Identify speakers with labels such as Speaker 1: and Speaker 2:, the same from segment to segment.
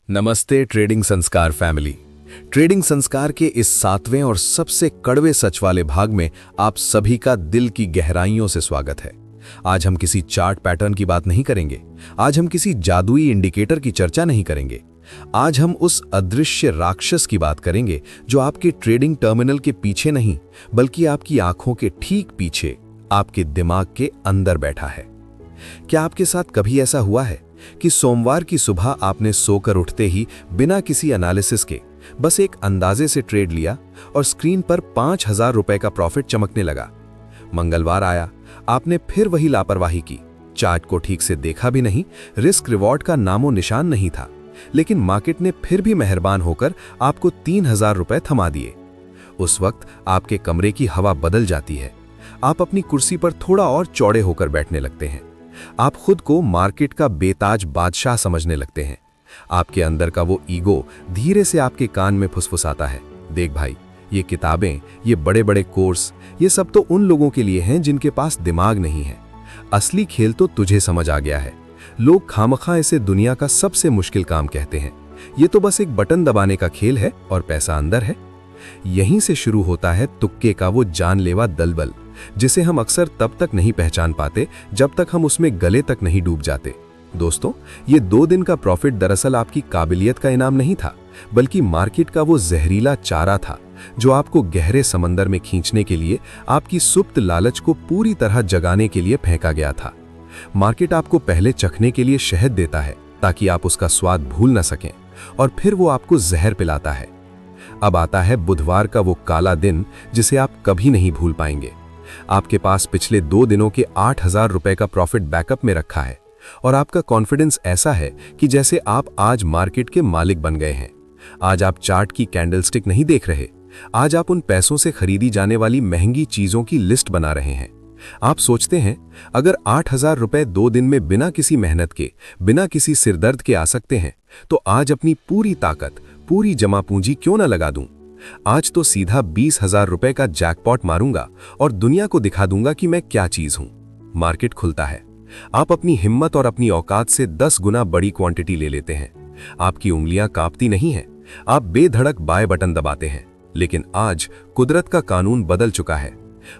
Speaker 1: नमस्ते ट्रेडिंग संस्कार family. Trading संस्कार के इस 7वें और सबसे कड़वे सच वाले भाग में आप सभी का दिल की गहराइयों से स्वागत है। आज हम किसी चार्ट पैटर्न की बात नहीं करेंगे। आज हम किसी जादुई इंडिकेटर की चर्चा नहीं करेंगे। आज हम उस अदृश्य राक्षस की बात करेंगे जो आपके ट्रेडिंग टर्मिनल के पीछे नहीं, बल्कि आपकी आंखों के ठीक पीछे, आपके दिमाग के अंदर बैठा है। क्या आपके साथ कभी ऐसा हुआ है कि सोमवार की सुबह आपने सोकर उठते ही बिना किसी एनालिसिस के बस एक अंदाजे से ट्रेड लिया और स्क्रीन पर 5,000 रुपए का प्रॉफिट चमकने लगा? मंगलवार आया, आपने फिर वही लापरवाही की, चार्ट को ठीक से देखा भी नहीं, रिस्क रिवॉर्ड का नामो निशान नहीं था, लेकिन मार्केट ने फिर भी मेहरबान होकर आपको 3,000 रुपए थमा दिए। उस वक्त आपके कमरे की हवा बदल जाती है। आप अपनी कुर्सी पर थोड़ा और चौड़े होकर बैठने लगते हैं। आप खुद को मार्केट का बेताज बादशाह समझने लगते हैं। आपके अंदर का वो ईगो धीरे से आपके कान में फुसफुसाता है, देख भाई, ये किताबें, ये बड़े बड़े कोर्स, ये सब तो उन लोगों के लिए हैं जिनके पास दिमाग नहीं है। असली खेल तो तुझे समझ आ गया है। लोग खामखा इसे दुनिया का सबसे मुश्किल काम कहते हैं। ये तो बस एक बटन दबाने का खेल है और पैसा अंदर है। यहीं से शुरू होता है तुक्के का वो जानलेवा दलबल, जिसे हम अक्सर तब तक नहीं पहचान पाते जब तक हम उसमें गले तक नहीं डूब जाते। दोस्तों, ये 2 दिन का प्रॉफिट दरअसल आपकी काबिलियत का इनाम नहीं था, बल्कि मार्केट का वो जहरीला चारा था जो आपको गहरे समंदर में खींचने के लिए, आपकी सुप्त लालच को पूरी तरह जगाने के लिए फेंका गया था। मार्केट आपको पहले चखने के लिए शहद देता है ताकि आप उसका स्वाद भूल न सकें, और फिर वो आपको जहर पिलाता है। अब आता है बुधवार का वो काला दिन जिसे आप कभी नहीं भूल पाएंगे। आपके पास पिछले 2 दिनों के 8,000 रुपए का प्रॉफिट बैकअप में रखा है और आपका कॉन्फिडेंस ऐसा है कि जैसे आप आज मार्केट के मालिक बन गए हैं। आज आप चार्ट की कैंडलस्टिक नहीं देख रहे, आज आप उन पैसों से खरीदी जाने वाली महंगी चीजों की लिस्ट बना रहे हैं। आप सोचते हैं, अगर 8,000 रुपए 2 दिन में बिना किसी मेहनत के, बिना किसी सिरदर्द के आ सकते हैं, तो आज अपनी पूरी ताकत, पूरी जमा पूंजी क्यों ना लगा दूं? आज तो सीधा 20,000 रुपए का जैकपॉट मारूंगा और दुनिया को दिखा दूंगा कि मैं क्या चीज हूं। मार्केट खुलता है। आप अपनी हिम्मत और अपनी औकात से 10 गुना बड़ी क्वांटिटी ले लेते हैं। आपकी उंगलियां कांपती नहीं हैं, आप बेधड़क बाय बटन दबाते हैं। लेकिन आज कुदरत का कानून बदल चुका है।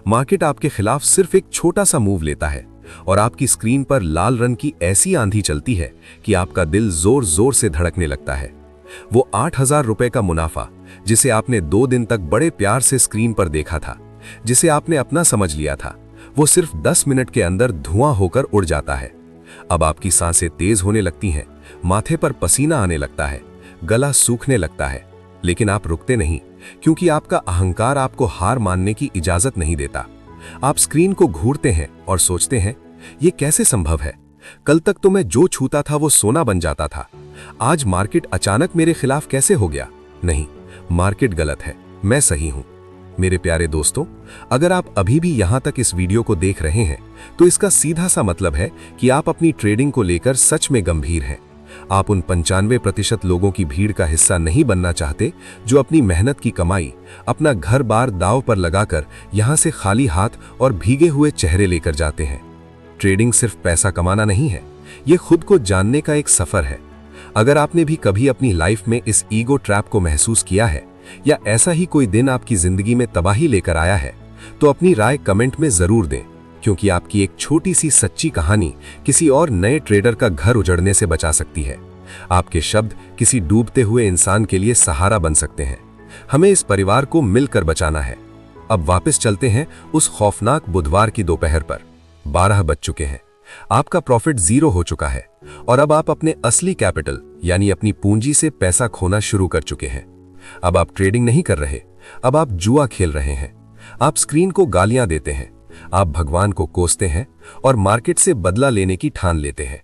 Speaker 1: मार्केट आपके खिलाफ सिर्फ एक छोटा सा मूव लेता है और आपकी स्क्रीन पर लाल रंग की ऐसी आंधी चलती है कि आपका दिल जोर जोर से धड़कने लगता है। वो 8,000 रुपए का मुनाफा, जिसे आपने 2 दिन तक बड़े प्यार से स्क्रीन पर देखा था, जिसे आपने अपना समझ लिया था, वो सिर्फ 10 मिनट के अंदर धुआं होकर उड़ जाता है। अब आपकी सांसें तेज होने लगती हैं, माथे पर पसीना आने लगता है, गला सूखने लगता है, लेकिन आप रुकते नहीं, क्योंकि आपका अहंकार आपको हार मानने की इजाजत नहीं देता। आप स्क्रीन को घूरते हैं और सोचते हैं, ये कैसे संभव है? कल तक तो मैं जो छूता था वो सोना बन जाता था, आज मार्केट अचानक मेरे खिलाफ कैसे हो गया? नहीं, मार्केट गलत है, मैं सही हूं। मेरे प्यारे दोस्तों, अगर आप अभी भी यहां तक इस वीडियो को देख रहे हैं, तो इसका सीधा सा मतलब है कि आप अपनी ट्रेडिंग को लेकर सच में गंभीर हैं। आप उन 95% लोगों की भीड़ का हिस्सा नहीं बनना चाहते जो अपनी मेहनत की कमाई, अपना घर बार दांव पर लगाकर यहां से खाली हाथ और भीगे हुए चेहरे लेकर जाते हैं। ट्रेडिंग सिर्फ पैसा कमाना नहीं है, ये खुद को जानने का एक सफर है। अगर आपने भी कभी अपनी लाइफ में इस ईगो ट्रैप को महसूस किया है, या ऐसा ही कोई दिन आपकी जिंदगी में तबाही लेकर आया है, तो अपनी राय कमेंट में जरूर दें, क्योंकि आपकी एक छोटी सी सच्ची कहानी किसी और नए ट्रेडर का घर उजड़ने से बचा सकती है। आपके शब्द किसी डूबते हुए इंसान के लिए सहारा बन सकते हैं। हमें इस परिवार को मिलकर बचाना है। अब वापस चलते हैं उस खौफनाक बुधवार की दोपहर पर। 12 बज चुके हैं, आपका प्रॉफिट 0 हो चुका है और अब आप अपने असली कैपिटल यानी अपनी पूंजी से पैसा खोना शुरू कर चुके हैं। अब आप ट्रेडिंग नहीं कर रहे, अब आप जुआ खेल रहे हैं। आप स्क्रीन को गालियां देते हैं, आप भगवान को कोसते हैं और मार्केट से बदला लेने की ठान लेते हैं।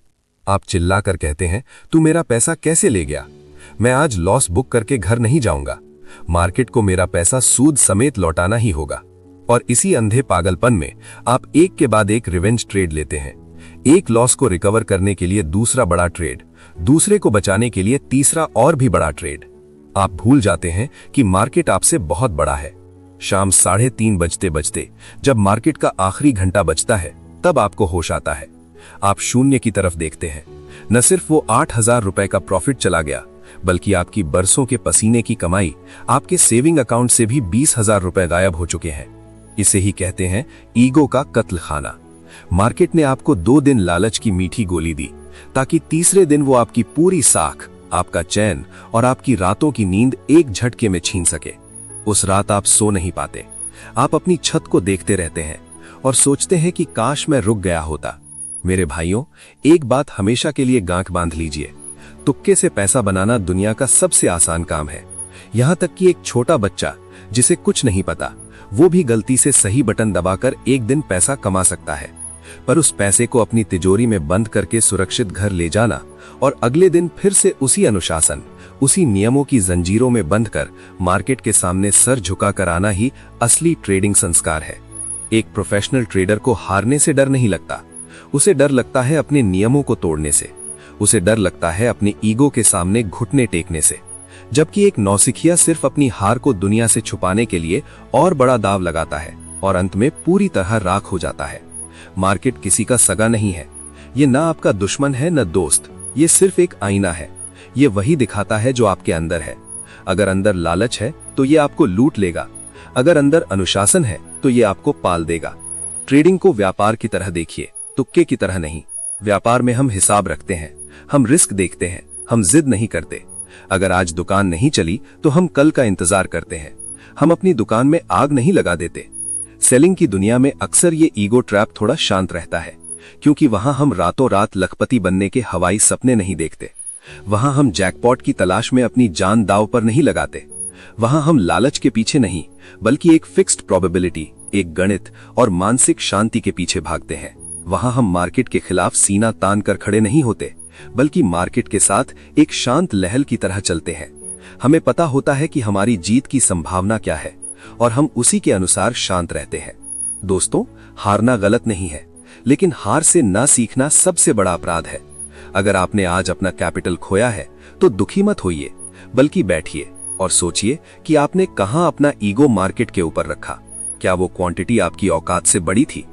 Speaker 1: आप चिल्लाकर कहते हैं, तू मेरा पैसा कैसे ले गया? मैं आज लॉस बुक करके घर नहीं जाऊंगा। मार्केट को मेरा पैसा सूद समेत लौटाना ही होगा। और इसी अंधे पागलपन में आप एक के बाद एक रिवेंज ट्रेड लेते हैं। एक लॉस को रिकवर करने के लिए दूसरा बड़ा ट्रेड, दूसरे को बचाने के लिए तीसरा और भी बड़ा ट्रेड। आप भूल जाते हैं कि मार्केट आपसे बहुत बड़ा है। शाम 3:30 बजते बजते जब मार्केट का आखिरी घंटा बजता है, तब आपको होश आता है। आप शून्य की तरफ देखते हैं। न सिर्फ वो 8,000 रुपए का प्रॉफिट चला गया,
Speaker 2: बल्कि आपकी बरसों के पसीने की कमाई, आपके सेविंग अकाउंट से भी 20,000 रुपए गायब हो चुके हैं। इसे ही कहते हैं ईगो का कत्ल खाना। मार्केट ने आपको 2 दिन लालच की मीठी गोली दी, ताकि तीसरे दिन वो आपकी पूरी साख, आपका चैन और आपकी रातों की नींद एक झटके में छीन सके। उस रात आप सो नहीं पाते, आप अपनी छत को देखते रहते हैं और सोचते हैं कि काश मैं रुक गया होता। मेरे भाइयों, एक बात हमेशा के लिए गांठ बांध लीजिए, तुक्के से पैसा बनाना दुनिया का सबसे आसान काम है। यहां तक कि एक छोटा बच्चा जिसे कुछ नहीं पता, वो भी गलती से सही बटन दबाकर एक दिन पैसा कमा सकता है। पर उस पैसे को अपनी तिजोरी में बंद करके सुरक्षित घर ले जाना और अगले दिन फिर से उसी अनुशासन, उसी नियमों की जंजीरों में बंद कर मार्केट के सामने सर झुका कर आना ही असली ट्रेडिंग संस्कार है। एक प्रोफेशनल ट्रेडर को हारने से डर नहीं लगता, उसे डर लगता है अपने नियमों को तोड़ने से, उसे डर लगता है अपने ईगो के सामने घुटने टेकने से। जबकि एक नौसिखिया सिर्फ अपनी हार को दुनिया से छुपाने के लिए और बड़ा दाव लगाता है और अंत में पूरी तरह राख हो जाता है। मार्केट किसी का सगा नहीं है, ये ना आपका दुश्मन है न दोस्त, ये सिर्फ एक आईना है। ये वही दिखाता है जो आपके अंदर है। अगर अंदर लालच है तो ये आपको लूट लेगा, अगर अंदर अनुशासन है तो ये आपको पाल देगा। ट्रेडिंग को व्यापार की तरह देखिए, तुक्के की तरह नहीं। व्यापार में हम हिसाब रखते हैं, हम रिस्क देखते हैं, हम जिद नहीं करते। अगर आज दुकान नहीं चली तो हम कल का इंतजार करते हैं, हम अपनी दुकान में आग नहीं लगा देते। सेलिंग की दुनिया में अक्सर ये ईगो ट्रैप थोड़ा शांत रहता है, क्योंकि वहां हम रातों रात लखपति बनने के हवाई सपने नहीं देखते। वहां हम जैकपॉट की तलाश में अपनी जान दांव पर नहीं लगाते। वहां हम लालच के पीछे नहीं, बल्कि एक फिक्स्ड प्रोबेबिलिटी, एक गणित और मानसिक शांति के पीछे भागते हैं। वहां हम मार्केट के खिलाफ सीना तान कर खड़े नहीं होते, बल्कि मार्केट के साथ एक शांत लहर की तरह चलते हैं। हमें पता होता है कि हमारी जीत की संभावना क्या है और हम उसी के अनुसार शांत रहते हैं। दोस्तों, हारना गलत नहीं है, लेकिन हार से ना सीखना सबसे बड़ा अपराध है। अगर आपने आज अपना कैपिटल खोया है तो दुखी मत होइए, बल्कि बैठिए और सोचिए कि आपने कहां अपना ईगो मार्केट के ऊपर रखा। क्या वो क्वांटिटी आपकी औकात से बड़ी थी?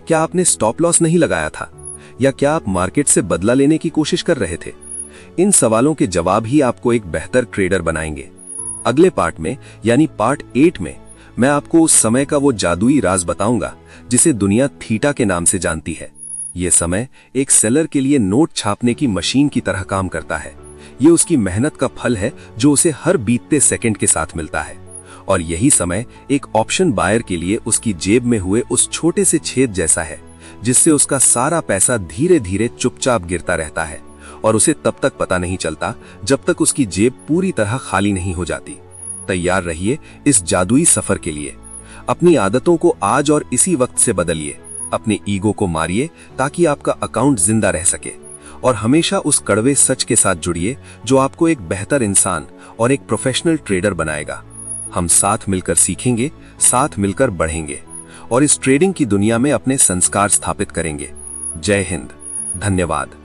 Speaker 2: क्या आपने स्टॉप लॉस नहीं लगाया था? या क्या आप मार्केट से बदला लेने की कोशिश कर रहे थे? इन सवालों के जवाब ही आपको एक बेहतर ट्रेडर बनाएंगे। अगले पार्ट में, यानी पार्ट 8 में, मैं आपको उस समय का वो जादुई राज बताऊंगा जिसे दुनिया थीटा के नाम से जानती है। ये समय एक सेलर के लिए नोट छापने की मशीन की तरह काम करता है। ये उसकी मेहनत का फल है जो उसे हर बीतते सेकंड के साथ मिलता है। और यही समय एक ऑप्शन बायर के लिए उसकी जेब में हुए उस छोटे से छेद जैसा है, जिससे उसका सारा पैसा धीरे धीरे चुपचाप गिरता रहता है और उसे तब तक पता नहीं चलता जब तक उसकी जेब पूरी तरह खाली नहीं हो जाती। तैयार रहिए इस जादुई सफर के लिए। अपनी आदतों को आज और इसी वक्त से बदलिए। अपने ईगो को मारिए ताकि आपका अकाउंट जिंदा रह सके, और हमेशा उस कड़वे सच के साथ जुड़िए जो आपको एक बेहतर इंसान और एक प्रोफेशनल ट्रेडर बनाएगा। हम साथ मिलकर सीखेंगे, साथ मिलकर बढ़ेंगे और इस ट्रेडिंग की दुनिया में अपने संस्कार स्थापित करेंगे। जय हिंद, धन्यवाद।